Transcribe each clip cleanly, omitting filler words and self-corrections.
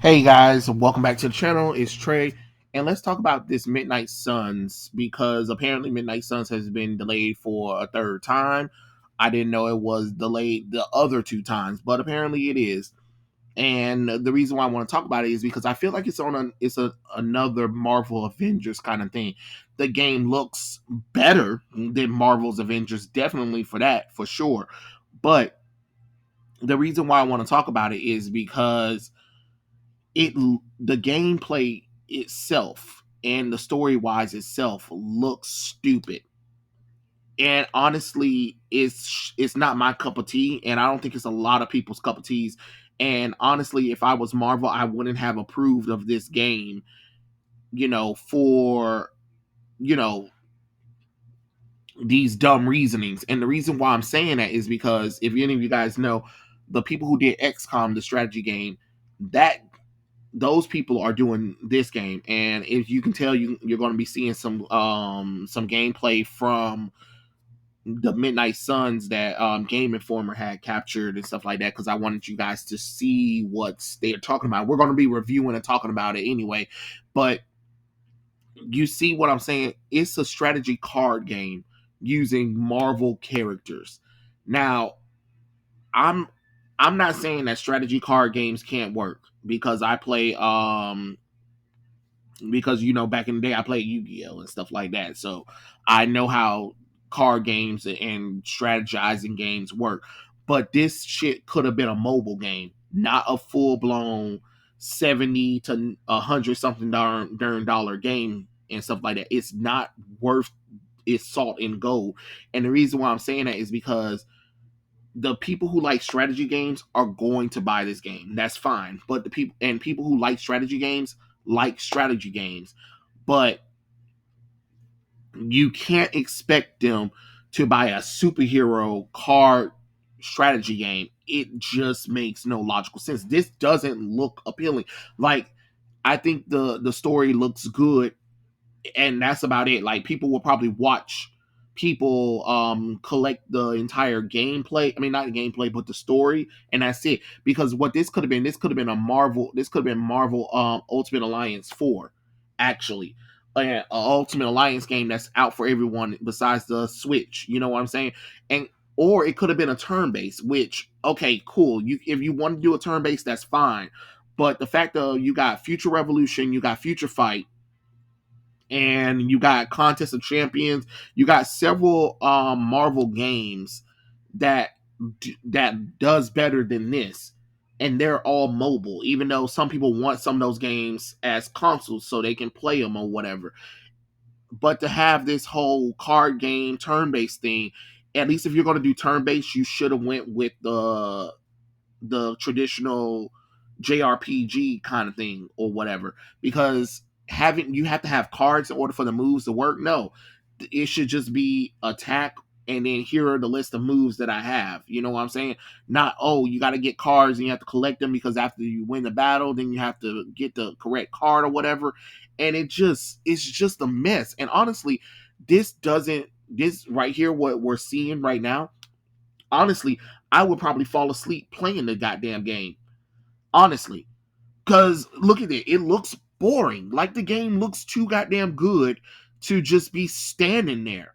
Hey guys, welcome back to the channel. It's Trey, and let's talk about this Midnight Suns because apparently Midnight Suns has been delayed for a third time. I didn't know it was delayed the other two times, but apparently it is. And the reason why I want to talk about it is because I feel like another Marvel Avengers kind of thing. The game looks better than Marvel's Avengers, definitely for sure. But the reason why I want to talk about it is because it the gameplay itself and the story wise itself looks stupid, and honestly it's not my cup of tea, and I don't think it's a lot of people's cup of teas. And honestly, if I was Marvel, I wouldn't have approved of this game, for you know these dumb reasonings. And the reason why I'm saying that is because if any of you guys know, the people who did XCOM, the strategy game, that those people are doing this game. And if you can tell, you're going to be seeing some gameplay from the Midnight Suns that Game Informer had captured and stuff like that, because I wanted you guys to see what they're talking about. We're going to be reviewing and talking about it anyway, but you see what I'm saying? It's a strategy card game using Marvel characters. Now, I'm I'm not saying that strategy card games can't work, because I play because back in the day I played Yu-Gi-Oh and stuff like that, so I know how card games and strategizing games work. But this shit could have been a mobile game, not a full-blown 70 to 100 something darn dollar game and stuff like that. It's not worth its salt in gold. And the reason why I'm saying that is because the people who like strategy games are going to buy this game. That's fine. But people who like strategy games. But you can't expect them to buy a superhero card strategy game. It just makes no logical sense. This doesn't look appealing. Like, I think the story looks good, and that's about it. Like, people will probably watch people collect the entire gameplay. I mean, not the gameplay, but the story, and that's it. Because what this could have been Marvel Ultimate Alliance 4, actually. An Ultimate Alliance game that's out for everyone besides the Switch. You know what I'm saying? And or it could have been a turn based, which, okay, cool. If you want to do a turn based, that's fine. But the fact that you got Future Revolution, you got Future Fight, and you got Contest of Champions. You got several Marvel games that that does better than this, and they're all mobile. Even though some people want some of those games as consoles so they can play them or whatever, but to have this whole card game turn-based thing, at least if you're going to do turn-based, you should have went with the traditional JRPG kind of thing or whatever, because having you have to have cards in order for the moves to work. No, it should just be attack, and then here are the list of moves that I have. You know what I'm saying? Not, oh, you got to get cards and you have to collect them because after you win the battle, then you have to get the correct card or whatever. And it's just a mess. And honestly, this right here, what we're seeing right now, honestly, I would probably fall asleep playing the goddamn game. Honestly. Because look at it. It looks boring. Like, the game looks too goddamn good to just be standing there.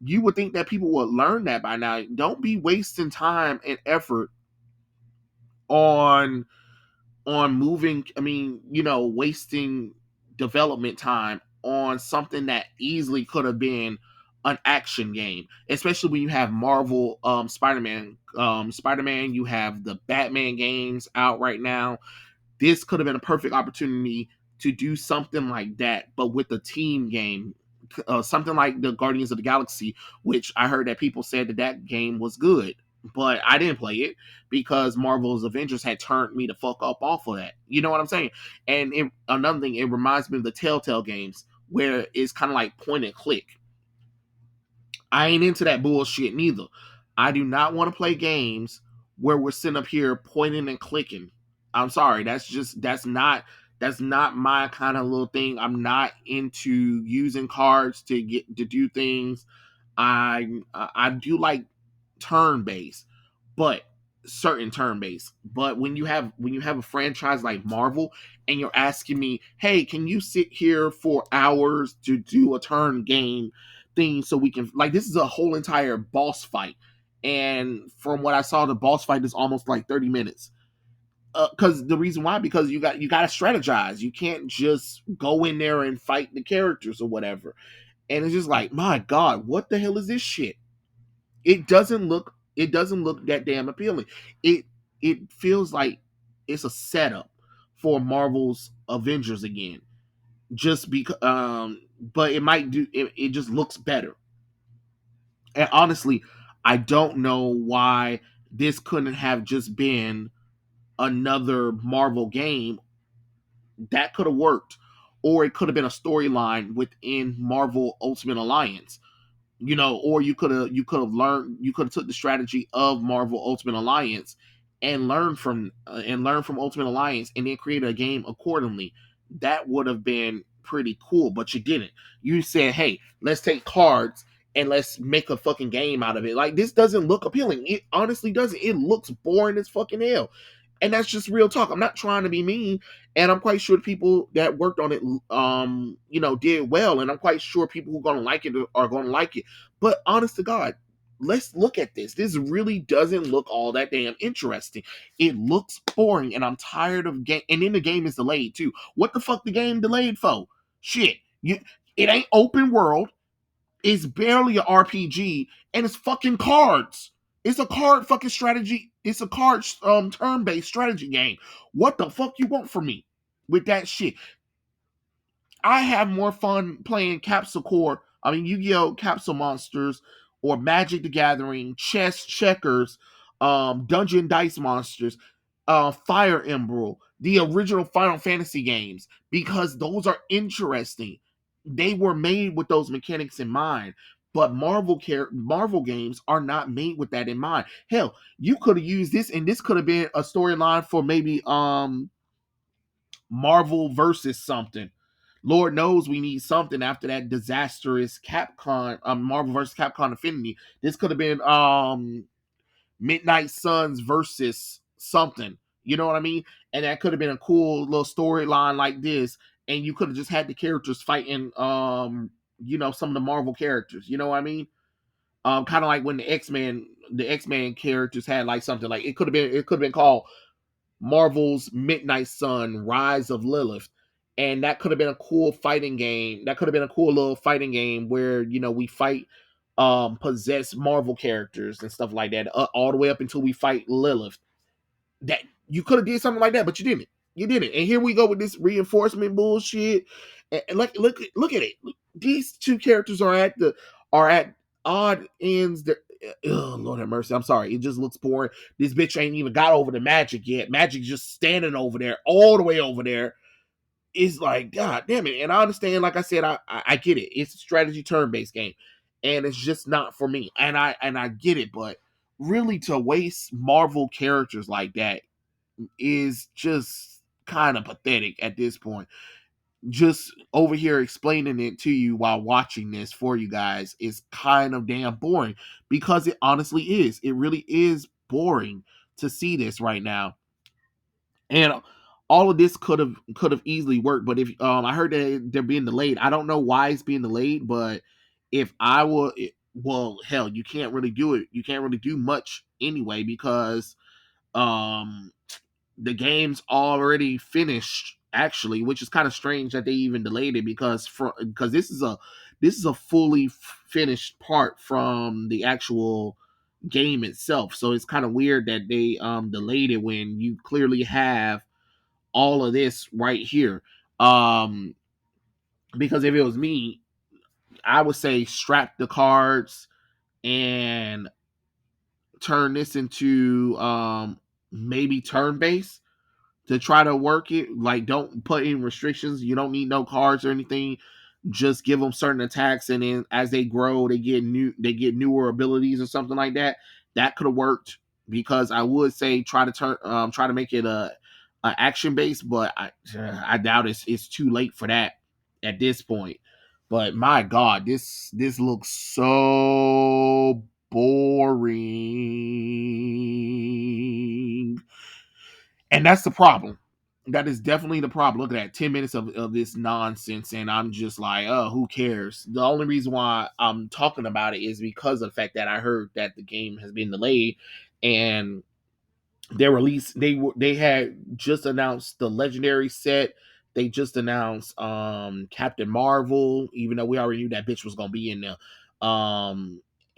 You would think that people would learn that by now. Don't be wasting time and effort on moving. I mean, wasting development time on something that easily could have been an action game, especially when you have Marvel Spider-Man, you have the Batman games out right now. This could have been a perfect opportunity to do something like that, but with a team game, something like the Guardians of the Galaxy, which I heard that people said that game was good, but I didn't play it because Marvel's Avengers had turned me the fuck up off of that. You know what I'm saying? And another thing, it reminds me of the Telltale games where it's kind of like point and click. I ain't into that bullshit neither. I do not want to play games where we're sitting up here pointing and clicking. I'm sorry, that's not my kind of little thing. I'm not into using cards to do things. I do like turn based, but certain turn based. But when you have a franchise like Marvel and you're asking me, hey, can you sit here for hours to do a turn game thing so we can, like, this is a whole entire boss fight. And from what I saw, the boss fight is almost like 30 minutes. Because the reason why, because you got to strategize. You can't just go in there and fight the characters or whatever. And it's just like, my God, what the hell is this shit? It doesn't look that damn appealing. It feels like it's a setup for Marvel's Avengers again. Just because but it just looks better. And honestly, I don't know why this couldn't have just been another Marvel game that could have worked, or it could have been a storyline within Marvel Ultimate Alliance. Or you could have took the strategy of Marvel Ultimate Alliance and learn from Ultimate Alliance and then create a game accordingly. That would have been pretty cool, but you didn't. You said, hey, let's take cards and let's make a fucking game out of it. Like, this doesn't look appealing. It honestly doesn't. It looks boring as fucking hell. And that's just real talk. I'm not trying to be mean, and I'm quite sure the people that worked on it did well, and I'm quite sure people who are gonna like it are gonna like it. But honest to God, let's look at this. This really doesn't look all that damn interesting. It looks boring, and I'm tired of game. And then the game is delayed too. What the fuck the game delayed for? Shit, it ain't open world. It's barely an RPG, and it's fucking cards. It's a card fucking strategy. It's a card turn based strategy game. What the fuck you want from me with that shit? I have more fun playing Capsule Core. I mean, Yu-Gi-Oh! Capsule Monsters or Magic the Gathering, Chess, Checkers, Dungeon Dice Monsters, Fire Emblem, the original Final Fantasy games, because those are interesting. They were made with those mechanics in mind. But Marvel games are not made with that in mind. Hell, you could have used this, and this could have been a storyline for maybe Marvel versus something. Lord knows we need something after that disastrous Capcom, Marvel versus Capcom Infinity. This could have been Midnight Suns versus something. You know what I mean? And that could have been a cool little storyline like this. And you could have just had the characters fighting some of the Marvel characters. You know what I mean? Kind of like when the X Men characters had like something like it could have been called Marvel's Midnight Sun, Rise of Lilith. And that could have been a cool fighting game. That could have been a cool little fighting game where, we fight possess Marvel characters and stuff like that, all the way up until we fight Lilith. That you could have did something like that, but you didn't. You didn't. And here we go with this reinforcement bullshit. And look at it. These two characters are at odd ends. Oh, Lord have mercy. I'm sorry. It just looks boring. This bitch ain't even got over the Magic yet. Magic just standing over there, all the way over there. It's like, God damn it. And I understand, like I said, I get it. It's a strategy turn-based game. And it's just not for me. And I get it, but really to waste Marvel characters like that is just kind of pathetic at this point. Just over here explaining it to you while watching this for you guys is kind of damn boring, because it honestly is. It really is boring to see this right now. And all of this could have easily worked, but if I heard that they're being delayed. I don't know why it's being delayed, but if I were, well, hell, you can't really do it. You can't really do much anyway, because um the game's already finished, actually, which is kind of strange that they even delayed it, because this is a fully finished part from the actual game itself. So it's kind of weird that they delayed it when you clearly have all of this right here. Um because if it was me, I would say strap the cards and turn this into maybe turn based to try to work it. Like, don't put in restrictions. You don't need no cards or anything. Just give them certain attacks, and then as they grow, they get newer abilities or something like that. That could have worked, because I would say try to make it a action base, but I doubt it's too late for that at this point. But my God, this looks so boring. And that's the problem. That is definitely the problem. Look at that, 10 minutes of this nonsense, and I'm just like, oh, who cares? The only reason why I'm talking about it is because of the fact that I heard that the game has been delayed, and their release they had just announced the legendary set. They just announced Captain Marvel, even though we already knew that bitch was gonna be in there.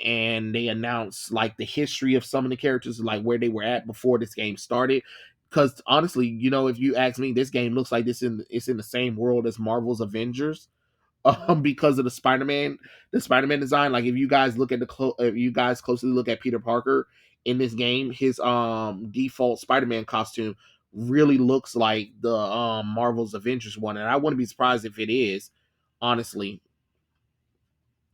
And they announced like the history of some of the characters, like where they were at before this game started. Because honestly, if you ask me, this game looks like it's in the same world as Marvel's Avengers, because of the Spider-Man design. Like if you guys look at if you guys closely look at Peter Parker in this game, his default Spider-Man costume really looks like the Marvel's Avengers one, and I wouldn't be surprised if it is, honestly.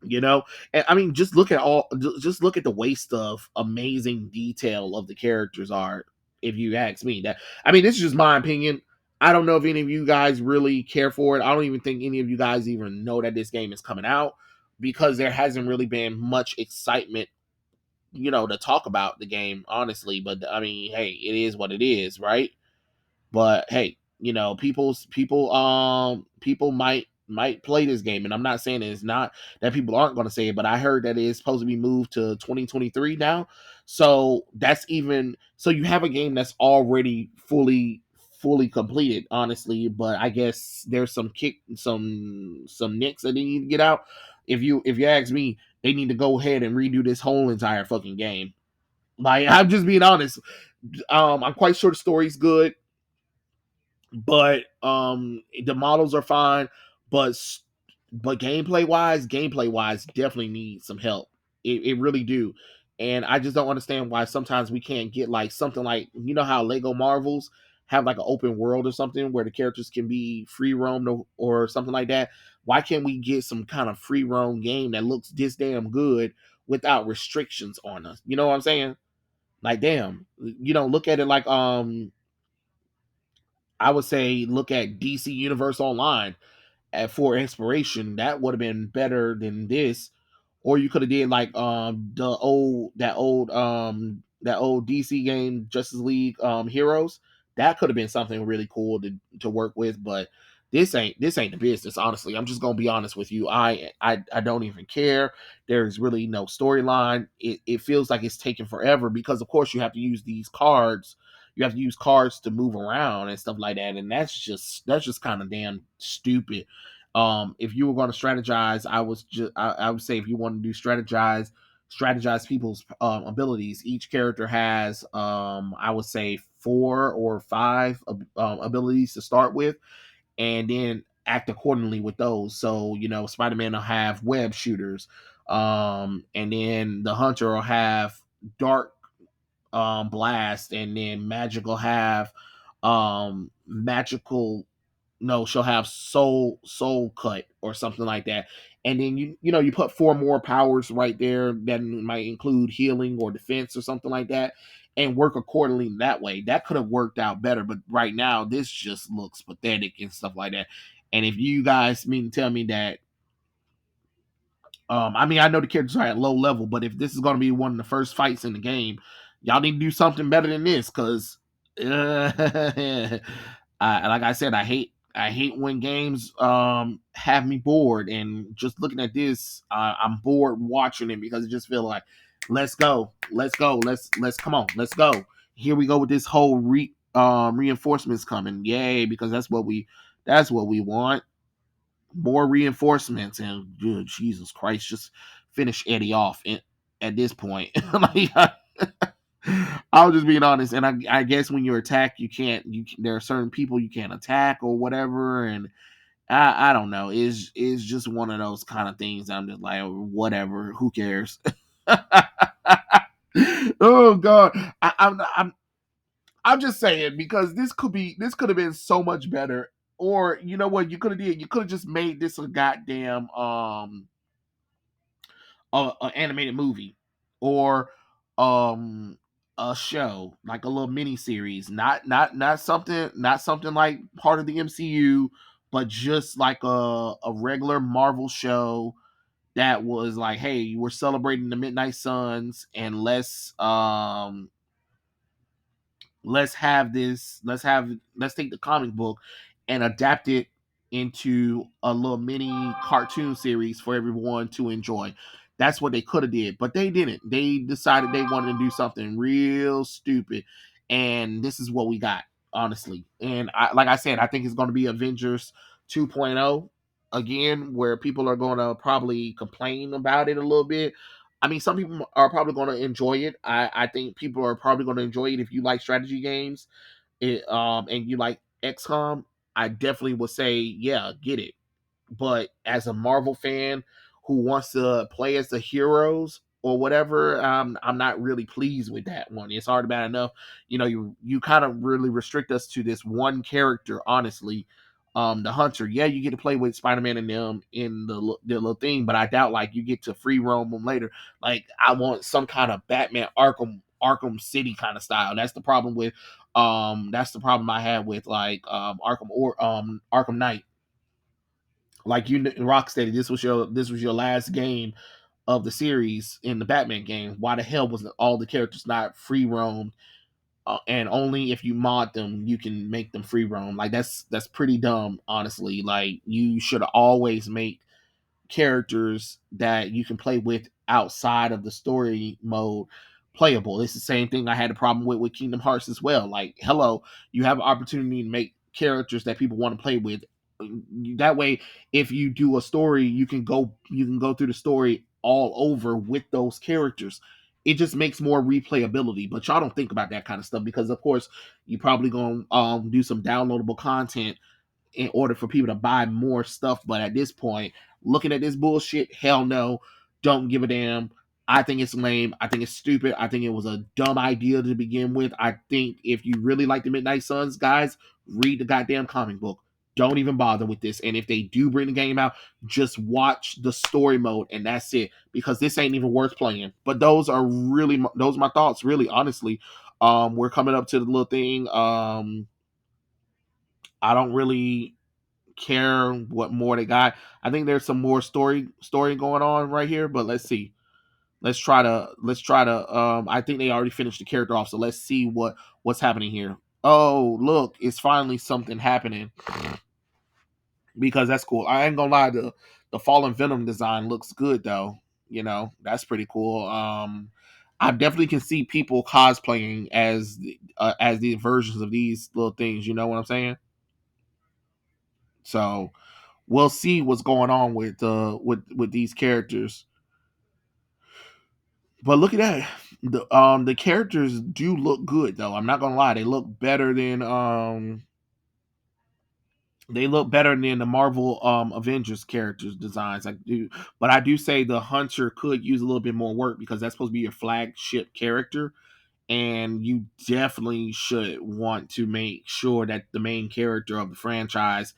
And I mean, just look at the waste of amazing detail of the characters art. If you ask me, that I mean, this is just my opinion. I don't know if any of you guys really care for it. I don't even think any of you guys even know that this game is coming out, because there hasn't really been much excitement, to talk about the game, honestly. But I mean, hey, it is what it is, right? But hey, people might play this game, and I'm not saying it's not that people aren't going to say it, but I heard that it's supposed to be moved to 2023 now. So that's even so you have a game that's already fully completed, honestly. But I guess there's some nicks that they need to get out. If you ask me, they need to go ahead and redo this whole entire fucking game. Like, I'm just being honest. I'm quite sure the story's good, but the models are fine, but gameplay wise definitely needs some help. It really do. And I just don't understand why sometimes we can't get like something like, how Lego Marvels have like an open world or something where the characters can be free roamed, or something like that. Why can't we get some kind of free roam game that looks this damn good without restrictions on us? You know what I'm saying? Like, damn, look at it like, I would say look at DC Universe Online for inspiration. That would have been better than this. Or you could have did like that old DC game, Justice League Heroes. That could have been something really cool to work with. But this ain't the business, honestly. I'm just gonna be honest with you. I don't even care. There's really no storyline. It feels like it's taking forever, because of course you have to use these cards. You have to use cards to move around and stuff like that, and that's just kind of damn stupid. If you were going to strategize, I would say, if you want to do strategize people's abilities. Each character has, I would say, 4 or 5 abilities to start with, and then act accordingly with those. So, Spider-Man will have web shooters, and then the Hunter will have dark blast, and then Magic will have magical no, she'll have soul cut or something like that. And then you put 4 more powers right there that might include healing or defense or something like that, and work accordingly that way. That could have worked out better, but right now this just looks pathetic and stuff like that. And if you guys mean to tell me that, I mean, I know the characters are at low level, but if this is going to be one of the first fights in the game, y'all need to do something better than this. Because, like I said, I hate when games have me bored, and just looking at this, I'm bored watching it, because it just feel like, let's go, let's come on, let's go. Here we go with this whole reinforcements coming, yay! Because that's what we want, more reinforcements. And Jesus Christ, just finish Eddie off at this point. Like, I was just being honest, and I guess when you attack, you can't. There are certain people you can't attack or whatever, and I don't know. It's just one of those kind of things. I'm just like, whatever. Who cares? Oh God, I'm just saying, because this could have been so much better. Or you know what you could have did? You could have just made this a goddamn a animated movie, or um a show, like a little mini series, not something like part of the MCU, but just like a regular Marvel show that was like, hey, we're celebrating the Midnight Suns, and let's take the comic book and adapt it into a little mini cartoon series for everyone to enjoy. That's what they could have did, but they didn't. They decided they wanted to do something real stupid, and this is what we got, honestly. And like I said, I think it's going to be Avengers 2.0 again, where people are going to probably complain about it a little bit. I mean, some people are probably going to enjoy it. I think people are probably going to enjoy it if you like strategy games, and you like XCOM. I definitely would say, yeah, get it. But as a Marvel fan who wants to play as the heroes or whatever, I'm not really pleased with that one. It's already bad enough. You kind of really restrict us to this one character, honestly. The Hunter. Yeah, you get to play with Spider-Man and them in the little thing, but I doubt like you get to free roam them later. Like I want some kind of Batman Arkham City kind of style. That's the problem I had with like Arkham Knight. Like Rocksteady, this was your last game of the series in the Batman game. Why the hell was all the characters not free roam? And only if you mod them you can make them free roam. Like that's pretty dumb, honestly. Like you should always make characters that you can play with outside of the story mode playable. It's the same thing I had a problem with Kingdom Hearts as well. Like, hello, you have an opportunity to make characters that people want to play with. That way, if you do a story, you can go through the story all over with those characters. It just makes more replayability. But y'all don't think about that kind of stuff because, of course, you probably gonna do some downloadable content in order for people to buy more stuff. But at this point, looking at this bullshit, hell no, don't give a damn. I think it's lame. I think it's stupid. I think it was a dumb idea to begin with. I think if you really like the Midnight Suns, guys, read the goddamn comic book. Don't even bother with this. And if they do bring the game out, just watch the story mode and that's it. Because this ain't even worth playing. But those are my thoughts, really, honestly. We're coming up to the little thing. I don't really care what more they got. I think there's some more story going on right here, but let's see. Let's try to I think they already finished the character off, so let's see what's happening here. Oh, look, it's finally something happening because that's cool. I ain't gonna lie, the Fallen Venom design looks good though. That's pretty cool. I definitely can see people cosplaying as the versions of these little things. You know what I'm saying? So we'll see what's going on with these characters. But look at that. The characters do look good though. I'm not gonna lie, they look better than the Marvel Avengers characters designs. But I do say the Hunter could use a little bit more work because that's supposed to be your flagship character, and you definitely should want to make sure that the main character of the franchise,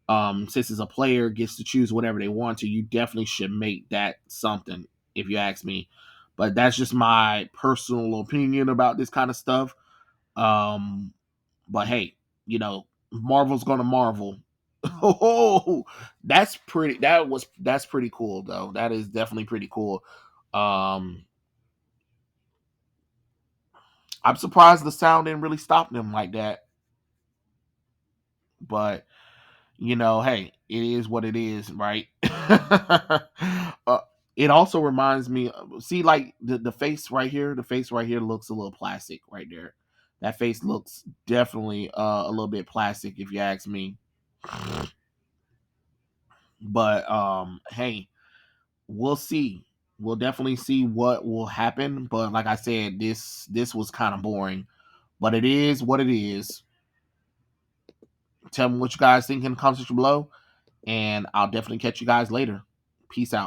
since as a player gets to choose whatever they want to, you definitely should make that something, if you ask me. But that's just my personal opinion about this kind of stuff. um but hey, Marvel's gonna Marvel. Oh, that's pretty cool though. That is definitely pretty cool. um I'm surprised the sound didn't really stop them like that, but hey, it is what it is, right? It also reminds me, see, like the face right here, looks a little plastic right there. That face looks definitely a little bit plastic, if you ask me. But hey, we'll see. We'll definitely see what will happen. But like I said, this was kind of boring. But it is what it is. Tell me what you guys think in the comments below, and I'll definitely catch you guys later. Peace out.